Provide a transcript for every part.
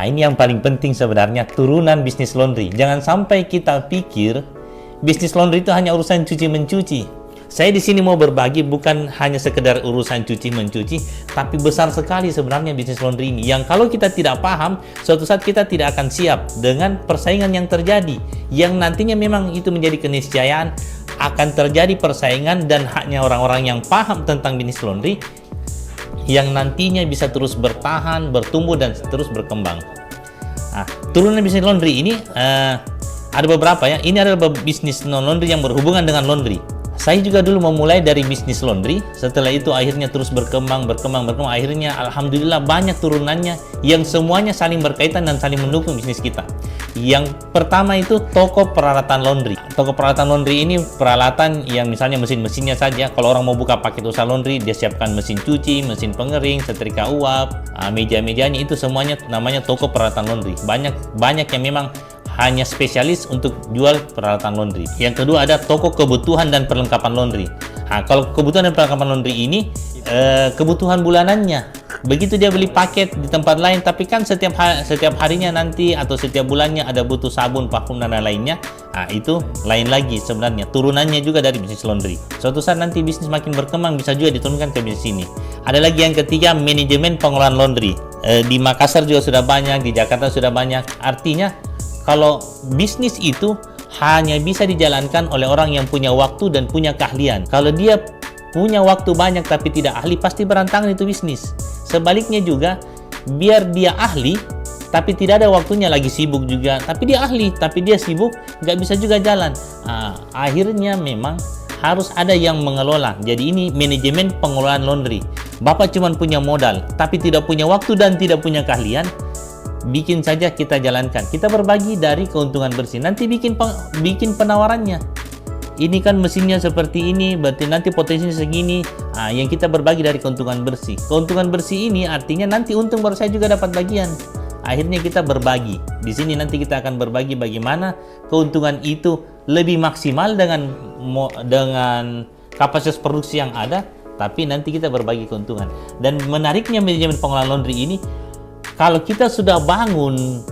Nah, ini yang paling penting sebenarnya, turunan bisnis laundry. Jangan sampai kita pikir bisnis laundry itu hanya urusan cuci-mencuci. Saya di sini mau berbagi bukan hanya sekedar urusan cuci-mencuci, tapi besar sekali sebenarnya bisnis laundry ini. Yang kalau kita tidak paham, suatu saat kita tidak akan siap dengan persaingan yang terjadi. Yang nantinya memang itu menjadi keniscayaan, akan terjadi persaingan dan hanya orang-orang yang paham tentang bisnis laundry yang nantinya bisa terus bertahan, bertumbuh, dan terus berkembang. Nah, turunan bisnis laundry ini ada beberapa ya. Ini adalah bisnis non-laundry yang berhubungan dengan laundry. Saya juga dulu memulai dari bisnis laundry, setelah itu akhirnya terus berkembang. Akhirnya alhamdulillah banyak turunannya yang semuanya saling berkaitan dan saling mendukung bisnis kita. Yang pertama itu toko peralatan laundry. Toko peralatan laundry ini peralatan yang misalnya mesin-mesinnya saja. Kalau orang mau buka paket usaha laundry, dia siapkan mesin cuci, mesin pengering, setrika uap, meja-mejanya, itu semuanya namanya toko peralatan laundry. Banyak yang memang hanya spesialis untuk jual peralatan laundry. Yang kedua ada toko kebutuhan dan perlengkapan laundry. Nah, kalau kebutuhan dan perlengkapan laundry ini kebutuhan bulanannya. Begitu dia beli paket di tempat lain, tapi kan setiap harinya nanti atau setiap bulannya ada butuh sabun, parfum, dan lain-lainnya. Nah, itu lain lagi sebenarnya. Turunannya juga dari bisnis laundry. Suatu saat nanti bisnis makin berkembang, bisa juga diturunkan ke bisnis ini. Ada lagi yang ketiga, manajemen pengelolaan laundry. Di Makassar juga sudah banyak, di Jakarta sudah banyak. Artinya, kalau bisnis itu hanya bisa dijalankan oleh orang yang punya waktu dan punya keahlian. Kalau dia punya waktu banyak tapi tidak ahli, pasti berantakan itu bisnis. Sebaliknya juga, biar dia ahli tapi tidak ada waktunya, lagi sibuk juga, tapi dia ahli tapi dia sibuk, nggak bisa juga jalan. Akhirnya memang harus ada yang mengelola. Jadi ini manajemen pengelolaan laundry. Bapak cuma punya modal tapi tidak punya waktu dan tidak punya keahlian, bikin saja, kita jalankan. Kita berbagi dari keuntungan bersih. Nanti bikin penawarannya. Ini kan mesinnya seperti ini, berarti nanti potensinya segini. Yang kita berbagi dari keuntungan bersih. Keuntungan bersih ini artinya nanti untung baru saya juga dapat bagian. Akhirnya kita berbagi. Di sini nanti kita akan berbagi bagaimana keuntungan itu lebih maksimal dengan kapasitas produksi yang ada, tapi nanti kita berbagi keuntungan. Dan menariknya manajemen pengelolaan laundry ini, kalau kita sudah bangun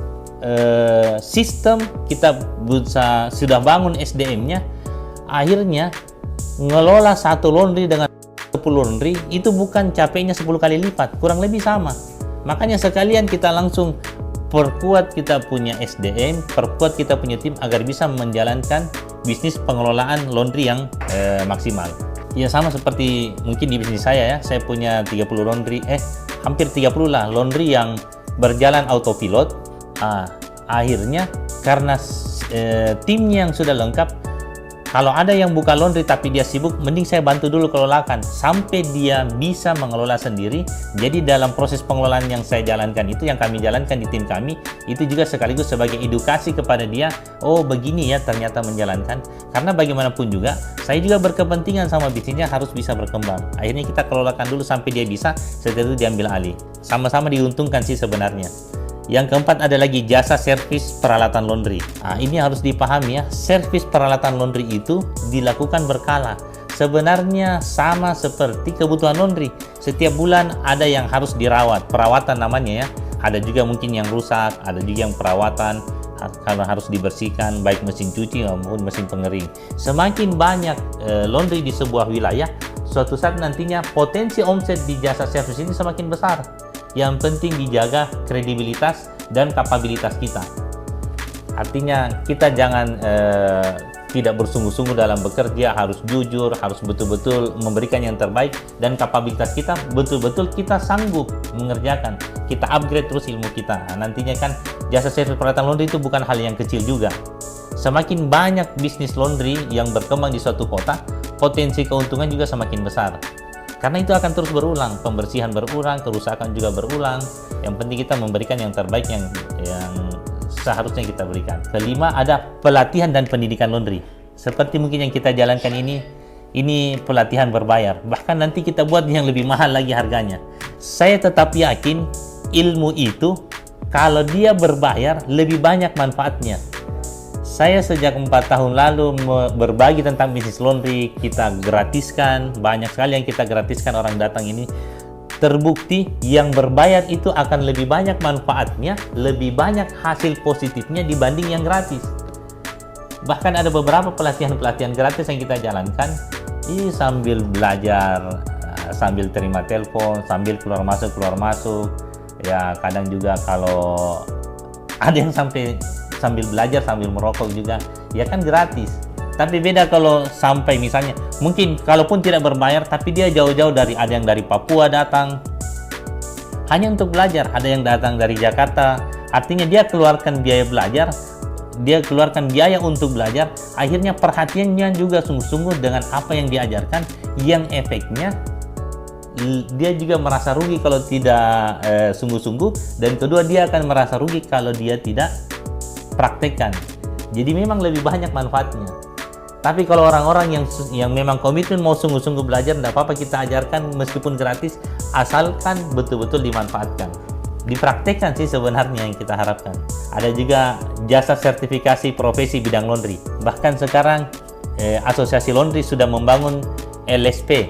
sistem, kita sudah bangun SDM-nya, akhirnya ngelola satu laundry dengan 10 laundry itu bukan capeknya 10 kali lipat, kurang lebih sama. Makanya sekalian kita langsung perkuat kita punya SDM, perkuat kita punya tim agar bisa menjalankan bisnis pengelolaan laundry yang maksimal. Ya sama seperti mungkin di bisnis saya ya, saya punya 30 laundry, hampir 30 lah laundry yang berjalan autopilot. Akhirnya karena timnya yang sudah lengkap, kalau ada yang buka laundry tapi dia sibuk, mending saya bantu dulu kelolakan sampai dia bisa mengelola sendiri. Jadi dalam proses pengelolaan yang saya jalankan itu, yang kami jalankan di tim kami, itu juga sekaligus sebagai edukasi kepada dia, oh begini ya ternyata menjalankan. Karena bagaimanapun juga saya juga berkepentingan sama bisnisnya harus bisa berkembang. Akhirnya kita kelolakan dulu sampai dia bisa, setelah itu diambil alih. Sama-sama diuntungkan sih sebenarnya. Yang keempat ada lagi jasa servis peralatan laundry. Ini harus dipahami ya, servis peralatan laundry itu dilakukan berkala. Sebenarnya sama seperti kebutuhan laundry. Setiap bulan ada yang harus dirawat, perawatan namanya ya. Ada juga mungkin yang rusak, ada juga yang perawatan karena harus dibersihkan, baik mesin cuci maupun mesin pengering. Semakin banyak laundry di sebuah wilayah, suatu saat nantinya potensi omset di jasa servis ini semakin besar. Yang penting dijaga kredibilitas dan kapabilitas kita. Artinya kita jangan tidak bersungguh-sungguh dalam bekerja, harus jujur, harus betul-betul memberikan yang terbaik, dan kapabilitas kita betul-betul kita sanggup mengerjakan. Kita upgrade terus ilmu kita. Nantinya kan jasa servis peralatan laundry itu bukan hal yang kecil juga. Semakin banyak bisnis laundry yang berkembang di suatu kota, potensi keuntungan juga semakin besar. Karena itu akan terus berulang, pembersihan berulang, kerusakan juga berulang. Yang penting kita memberikan yang terbaik yang seharusnya kita berikan. Kelima ada pelatihan dan pendidikan laundry. Seperti mungkin yang kita jalankan ini pelatihan berbayar. Bahkan nanti kita buat yang lebih mahal lagi harganya. Saya tetap yakin ilmu itu kalau dia berbayar lebih banyak manfaatnya. Saya sejak 4 tahun lalu berbagi tentang bisnis laundry, kita gratiskan, banyak sekali yang kita gratiskan, orang datang ini terbukti yang berbayar itu akan lebih banyak manfaatnya, lebih banyak hasil positifnya dibanding yang gratis. Bahkan ada beberapa pelatihan-pelatihan gratis yang kita jalankan, ini sambil belajar, sambil terima telepon, sambil keluar masuk, ya kadang juga kalau ada yang sambil belajar sambil merokok juga, ya kan gratis. Tapi beda kalau sampai misalnya, mungkin kalaupun tidak berbayar, tapi dia jauh-jauh ada yang dari Papua datang, hanya untuk belajar, ada yang datang dari Jakarta, artinya dia keluarkan biaya belajar, dia keluarkan biaya untuk belajar, akhirnya perhatiannya juga sungguh-sungguh dengan apa yang diajarkan, yang efeknya dia juga merasa rugi kalau tidak sungguh-sungguh, dan kedua dia akan merasa rugi kalau dia tidak praktekkan. Jadi memang lebih banyak manfaatnya. Tapi kalau orang-orang yang memang komitmen mau sungguh-sungguh belajar, tidak apa-apa kita ajarkan meskipun gratis, asalkan betul-betul dimanfaatkan. Dipraktekkan sih sebenarnya yang kita harapkan. Ada juga jasa sertifikasi profesi bidang laundry. Bahkan sekarang Asosiasi Laundry sudah membangun LSP.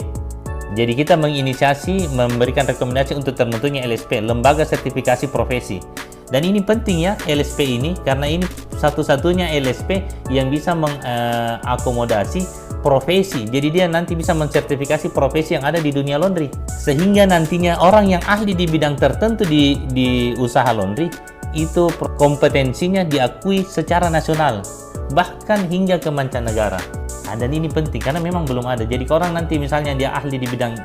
Jadi kita menginisiasi, memberikan rekomendasi untuk terbentuknya LSP, Lembaga Sertifikasi Profesi. Dan ini penting ya LSP ini, karena ini satu-satunya LSP yang bisa mengakomodasi profesi. Jadi dia nanti bisa mensertifikasi profesi yang ada di dunia laundry. Sehingga nantinya orang yang ahli di bidang tertentu di usaha laundry, itu kompetensinya diakui secara nasional, bahkan hingga ke mancanegara. Dan ini penting karena memang belum ada. Jadi orang nanti misalnya dia ahli di bidang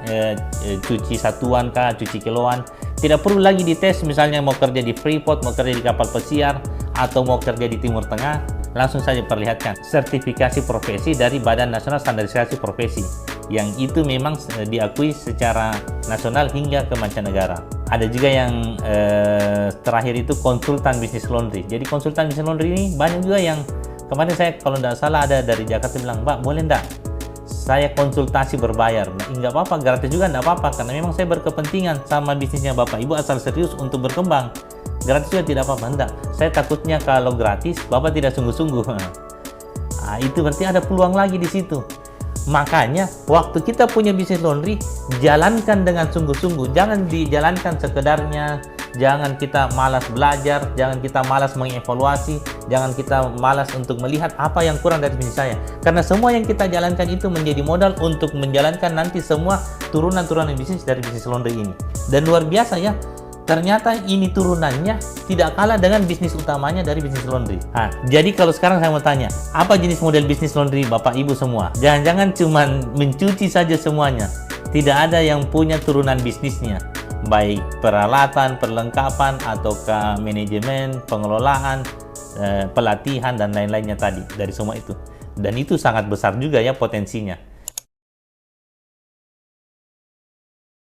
cuci satuan kah, cuci kiloan, tidak perlu lagi dites misalnya mau kerja di Freeport, mau kerja di kapal pesiar, atau mau kerja di Timur Tengah, langsung saja perlihatkan sertifikasi profesi dari Badan Nasional Standarisasi Profesi, yang itu memang diakui secara nasional hingga ke mancanegara. Ada juga yang terakhir itu konsultan bisnis laundry. Jadi konsultan bisnis laundry ini banyak juga yang kemarin saya kalau tidak salah ada dari Jakarta bilang, Mbak boleh enggak saya konsultasi berbayar? Nah, nggak apa-apa, gratis juga nggak apa-apa, karena memang saya berkepentingan sama bisnisnya Bapak Ibu asal serius untuk berkembang. Gratis juga tidak apa-apa. Enggak, saya takutnya kalau gratis Bapak tidak sungguh-sungguh. Nah, itu berarti ada peluang lagi di situ. Makanya waktu kita punya bisnis laundry, jalankan dengan sungguh-sungguh, jangan dijalankan sekedarnya. Jangan kita malas belajar, jangan kita malas mengevaluasi, jangan kita malas untuk melihat apa yang kurang dari bisnis saya. Karena semua yang kita jalankan itu menjadi modal untuk menjalankan nanti semua turunan-turunan bisnis dari bisnis laundry ini. Dan luar biasa ya, ternyata ini turunannya tidak kalah dengan bisnis utamanya dari bisnis laundry. Nah, jadi kalau sekarang saya mau tanya, apa jenis model bisnis laundry Bapak Ibu semua? Jangan-jangan cuma mencuci saja semuanya. Tidak ada yang punya turunan bisnisnya, baik peralatan, perlengkapan, ataukah manajemen, pengelolaan, pelatihan, dan lain-lainnya tadi dari semua itu. Dan itu sangat besar juga ya potensinya.